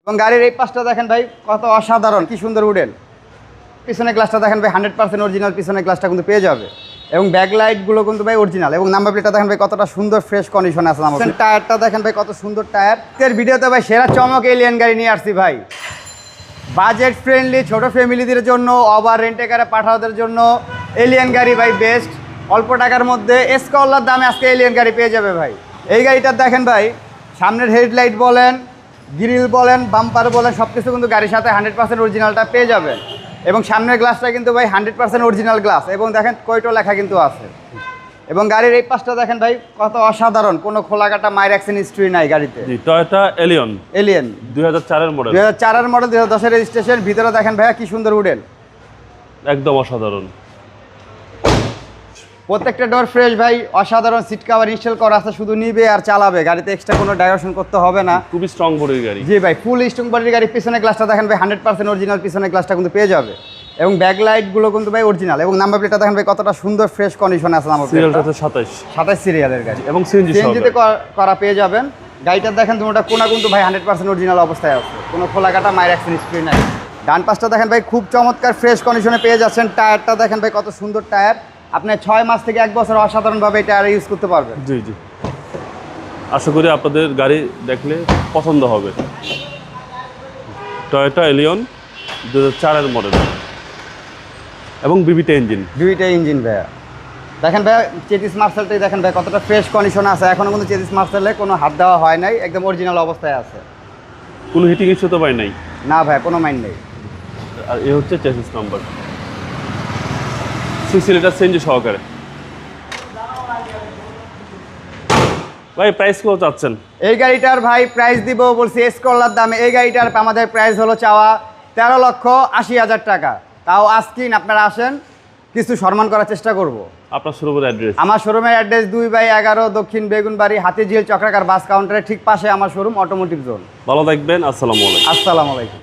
এবং গাড়ির এই পাশটা দেখেন ভাই কত অসাধারণ, কি সুন্দর উডেন। পিছনে গ্লাসটা দেখেন ভাই 100% অরিজিনাল পিছনে গ্লাসটা কিন্তু পেয়ে যাবে এবং ব্যাকলাইটগুলো কিন্তু ভাই অরিজিনাল এবং নাম্বার প্লেটটা দেখেন ভাই কতটা সুন্দর ফ্রেশ কন্ডিশনে আছে। নাম্বার টায়ারটা দেখেন ভাই কত সুন্দর টায়ার। এর ভিডিওতে ভাই সেরা চমক এলিয়ান গাড়ি নিয়ে আসছি ভাই। বাজেট ফ্রেন্ডলি ছোট ফ্যামিলিদের জন্য, ওভার রেন্টে কারে পাঠাওদের জন্য এলিয়ান গাড়ি ভাই বেস্ট। অল্প টাকার মধ্যে এসকলার দামে আজকে এলিয়ান গাড়ি পেয়ে যাবে ভাই। এই গাড়িটা দেখেন ভাই, সামনের হেডলাইট বলেন, গ্রিল বলেন, বাম্পার বলেন, সব কিছু কিন্তু গাড়ির সাথে 100% অরিজিনালটা পেয়ে যাবেন এবং সামনের গ্লাসটা কিন্তু ভাই 100% অরিজিনাল গ্লাস এবং দেখেন কোয়েটো লেখা কিন্তু আছে। এবং গাড়ির এই পাশটা দেখেন ভাই কত অসাধারণ, কোনো খোলাকাটা মাইর অ্যাক্সিডেন্ট হিস্ট্রি নাই গাড়িতে। টয়োটা এলিয়ন 2004 এর মডেল, 2010 এর রেজিস্ট্রেশন। ভিতরে দেখেন ভাইয়া কি সুন্দর উডেন, একদম অসাধারণ। প্রত্যেকটা ডোর ফ্রেশ ভাই, অসাধারণ। সিট কভার ইনস্টল করা আছে, শুধু নিবে আর চালাবে, গাড়িতে এক্সট্রা কোনো ডাইভারশন করতে হবে না। খুবই স্ট্রং বডির গাড়ি। জি ভাই, ফুল স্ট্রং বডির গাড়ি। পিছনে গ্লাসটা দেখেন ভাই 100% অরিজিনাল পিছনে গ্লাসটা কিন্তু পেয়ে যাবে এবং ব্যাকলাইটগুলো কিন্তু ভাই অরিজিনাল এবং নাম্বার প্লেটটা দেখেন ভাই কতটা সুন্দর ফ্রেশ কন্ডিশনে আছে। নাম্বার প্লেটটা 27 সিরিয়ালের গাড়ি এবং সিএনজিতে করা পেয়ে যাবেন। গাড়িটা দেখেন দুটোটা কোনা কিন্তু ভাই 100% অরিজিনাল অবস্থায় আছে, কোনো খোলাকাটা মাইর অ্যাক্সিডেন্ট হিস্ট্রি নাই। ডান পাশটা দেখেন ভাই খুব চমৎকার ফ্রেশ কন্ডিশনে পেয়ে যাচ্ছেন। টায়ারটা দেখেন ভাই কত সুন্দর টায়ার, আপনি 6 মাস থেকে 1 বছর অসাধারণভাবে এই টায়ার ইউজ করতে পারবেন। জি জি, আশা করি আপনাদের গাড়ি দেখলে পছন্দ হবে। টয়োটা এলিয়ন 2004 এর মডেল এবং বিবিটা ইঞ্জিন ভাইয়া। দেখেন ভাইয়া চেতিস মার্সেলটাই দেখেন ভাই কতটা ফ্রেশ কন্ডিশনে আছে, এখনও কিন্তু চেতিস মার্সেলে কোনো হাত দেওয়া হয় নাই, একদম অরিজিনাল অবস্থায় আছে, কোনো হিটিং ইস্যু তো পাই নাই। না ভাই কোনো মাইন্ড নেই। আর এ হচ্ছে চেসিস নাম্বার 6 লিটার সিএনজি সহকারে। ভাই প্রাইস কত চাচ্ছেন? এই গাড়িটার ভাই প্রাইস দিব বলছি এসকলার দামে। এই গাড়িটার আমাদের প্রাইস হলো চাওয়া 13,80,000 টাকা। তাও আজকিন আপনারা আসেন, কিছু সম্মান করার চেষ্টা করব। আপনার শোরুমের অ্যাড্রেস? আমার শোরুমের অ্যাড্রেস 2/11 দক্ষিণ বেগুনবাড়ি, হাতিঝিল চক্রাকার বাস কাউন্টারের ঠিক পাশে আমার শোরুম, অটোমোটিভ জোন। ভালো থাকবেন, আসসালামু আলাইকুম। আসসালামু আলাইকুম।